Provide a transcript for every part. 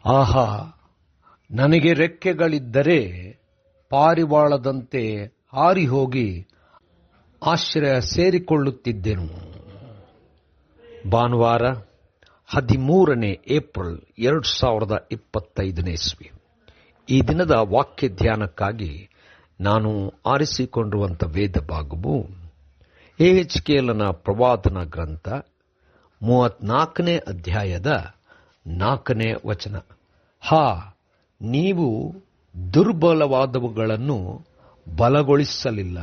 ಆಹಾ, ನನಗೆ ರೆಕ್ಕೆಗಳಿದ್ದರೆ ಪಾರಿವಾಳದಂತೆ ಹಾರಿಹೋಗಿ ಆಶ್ರಯ ಸೇರಿಕೊಳ್ಳುತ್ತಿದ್ದೆನು. ಭಾನುವಾರ 13 ಏಪ್ರಿಲ್ 2025 ಇಸ್ವಿ. ಈ ದಿನದ ವಾಕ್ಯ ಧ್ಯಾನಕ್ಕಾಗಿ ನಾನು ಆರಿಸಿಕೊಂಡಿರುವಂಥ ವೇದ ಭಾಗವು ಯೆಹೆಜ್ಕೇಲನ ಪ್ರವಾದನ ಗ್ರಂಥ 34ನೇ ಅಧ್ಯಾಯದ 4ನೇ ವಚನ. ನೀವು ದುರ್ಬಲವಾದವುಗಳನ್ನು ಬಲಗೊಳಿಸಲಿಲ್ಲ,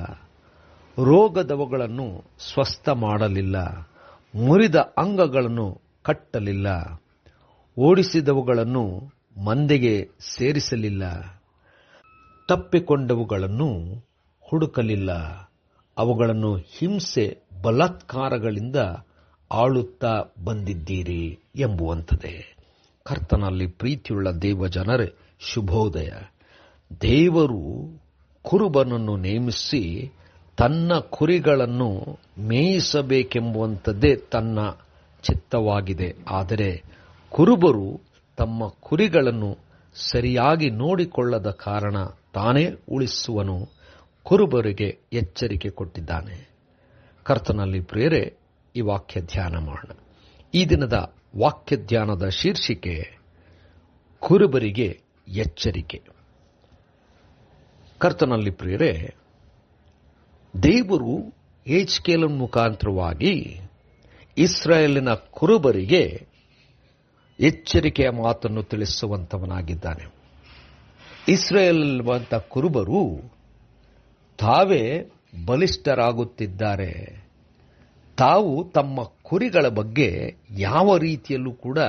ರೋಗದವುಗಳನ್ನು ಸ್ವಸ್ಥ ಮಾಡಲಿಲ್ಲ, ಮುರಿದ ಅಂಗಗಳನ್ನು ಕಟ್ಟಲಿಲ್ಲ, ಓಡಿಸಿದವುಗಳನ್ನು ಮಂದೆಗೆ ಸೇರಿಸಲಿಲ್ಲ, ತಪ್ಪಿಕೊಂಡವುಗಳನ್ನು ಹುಡುಕಲಿಲ್ಲ, ಅವುಗಳನ್ನು ಹಿಂಸೆ ಬಲಾತ್ಕಾರಗಳಿಂದ ಆಳುತ್ತಾ ಬಂದಿದ್ದೀರಿ ಎಂಬುವಂಥದ್ದೇ. ಕರ್ತನಲ್ಲಿ ಪ್ರೀತಿಯುಳ್ಳ ದೇವಜನರೇ, ಶುಭೋದಯ. ದೇವರು ಕುರುಬನನ್ನು ನೇಮಿಸಿ ತನ್ನ ಕುರಿಗಳನ್ನು ಮೇಯಿಸಬೇಕೆಂಬುವಂಥದ್ದೇ ತನ್ನ ಚಿತ್ತವಾಗಿದೆ. ಆದರೆ ಕುರುಬರು ತಮ್ಮ ಕುರಿಗಳನ್ನು ಸರಿಯಾಗಿ ನೋಡಿಕೊಳ್ಳದ ಕಾರಣ ತಾನೇ ಉಳಿಸುವನು. ಕುರುಬರಿಗೆ ಎಚ್ಚರಿಕೆ ಕೊಟ್ಟಿದ್ದಾನೆ. ಕರ್ತನಲ್ಲಿ ಪ್ರಿಯರೇ, ಈ ವಾಕ್ಯ ಧ್ಯಾನ ಮಾಡೋಣ. ಈ ದಿನದ ವಾಕ್ಯ ಧ್ಯಾನದ ಶೀರ್ಷಿಕೆ ಕುರುಬರಿಗೆ ಎಚ್ಚರಿಕೆ. ಕರ್ತನಲ್ಲಿ ಪ್ರಿಯರೇ, ದೇವರು ಯೆಹೆಜ್ಕೇಲನ ಮುಖಾಂತರವಾಗಿ ಇಸ್ರಾಯೇಲಿನ ಕುರುಬರಿಗೆ ಎಚ್ಚರಿಕೆಯ ಮಾತನ್ನು ತಿಳಿಸುವಂತವನಾಗಿದ್ದಾನೆ. ಇಸ್ರಾಯೇಲ್ ಕುರುಬರು ತಾವೇ ಬಲಿಷ್ಠರಾಗುತ್ತಿದ್ದಾರೆ. ತಾವು ತಮ್ಮ ಕುರಿಗಳ ಬಗ್ಗೆ ಯಾವ ರೀತಿಯಲ್ಲೂ ಕೂಡ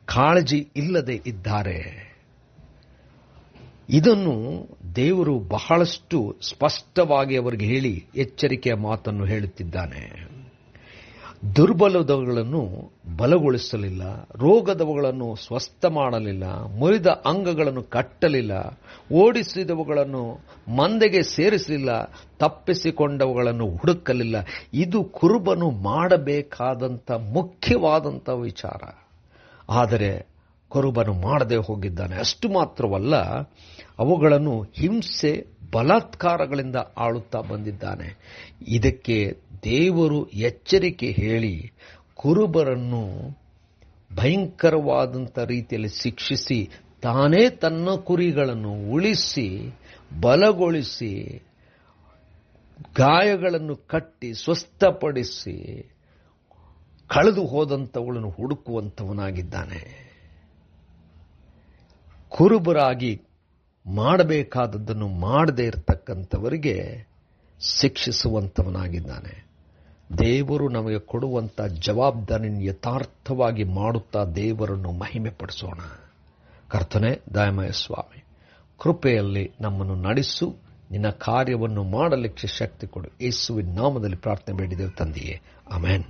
ಕಾಳಜಿ ಇಲ್ಲದೆ ಇದ್ದಾರೆ. ಇದನ್ನು ದೇವರು ಬಹಳಷ್ಟು ಸ್ಪಷ್ಟವಾಗಿ ಅವರಿಗೆ ಹೇಳಿ ಎಚ್ಚರಿಕೆಯ ಮಾತನ್ನು ಹೇಳುತ್ತಿದ್ದಾನೆ. ದುರ್ಬಲದವುಗಳನ್ನು ಬಲಗೊಳಿಸಲಿಲ್ಲ, ರೋಗದವುಗಳನ್ನು ಸ್ವಸ್ಥ ಮಾಡಲಿಲ್ಲ, ಮುರಿದ ಅಂಗಗಳನ್ನು ಕಟ್ಟಲಿಲ್ಲ, ಓಡಿಸಿದವುಗಳನ್ನು ಮಂದೆಗೆ ಸೇರಿಸಲಿಲ್ಲ, ತಪ್ಪಿಸಿಕೊಂಡವುಗಳನ್ನು ಹುಡುಕಲಿಲ್ಲ. ಇದು ಕುರುಬನು ಮಾಡಬೇಕಾದಂಥ ಮುಖ್ಯವಾದಂಥ ವಿಚಾರ. ಆದರೆ ಕುರುಬನು ಮಾಡದೆ ಹೋಗಿದ್ದಾನೆ. ಅಷ್ಟು ಮಾತ್ರವಲ್ಲ, ಅವುಗಳನ್ನು ಹಿಂಸೆ ಬಲಾತ್ಕಾರಗಳಿಂದ ಆಳುತ್ತಾ ಬಂದಿದ್ದಾನೆ. ಇದಕ್ಕೆ ದೇವರು ಎಚ್ಚರಿಕೆ ಹೇಳಿ ಕುರುಬರನ್ನು ಭಯಂಕರವಾದಂಥ ರೀತಿಯಲ್ಲಿ ಶಿಕ್ಷಿಸಿ ತಾನೇ ತನ್ನ ಕುರಿಗಳನ್ನು ಉಳಿಸಿ ಬಲಗೊಳಿಸಿ ಗಾಯಗಳನ್ನು ಕಟ್ಟಿ ಸ್ವಸ್ಥಪಡಿಸಿ ಕಳೆದು ಹೋದಂಥವುಗಳನ್ನು ಹುಡುಕುವಂಥವನಾಗಿದ್ದಾನೆ. ಕುರುಬರಾಗಿ ಮಾಡಬೇಕಾದದ್ದನ್ನು ಮಾಡದೇ ಇರತಕ್ಕಂಥವರಿಗೆ ಶಿಕ್ಷಿಸುವಂಥವನಾಗಿದ್ದಾನೆ. ದೇವರು ನಮಗೆ ಕೊಡುವಂಥ ಜವಾಬ್ದಾರಿಯನ್ನು ಯಥಾರ್ಥವಾಗಿ ಮಾಡುತ್ತಾ ದೇವರನ್ನು ಮಹಿಮೆ ಪಡಿಸೋಣ. ಕರ್ತನೇ, ದಯಾಮಯ ಸ್ವಾಮಿ, ಕೃಪೆಯಲ್ಲಿ ನಮ್ಮನ್ನು ನಡೆಸು. ನಿನ್ನ ಕಾರ್ಯವನ್ನು ಮಾಡಲಿಕ್ಕೆ ಶಕ್ತಿ ಕೊಡು. ಯೇಸುವಿನ ನಾಮದಲ್ಲಿ ಪ್ರಾರ್ಥನೆ ಬೇಡಿದೆವು ತಂದೆಯೇ, ಆಮೆನ್.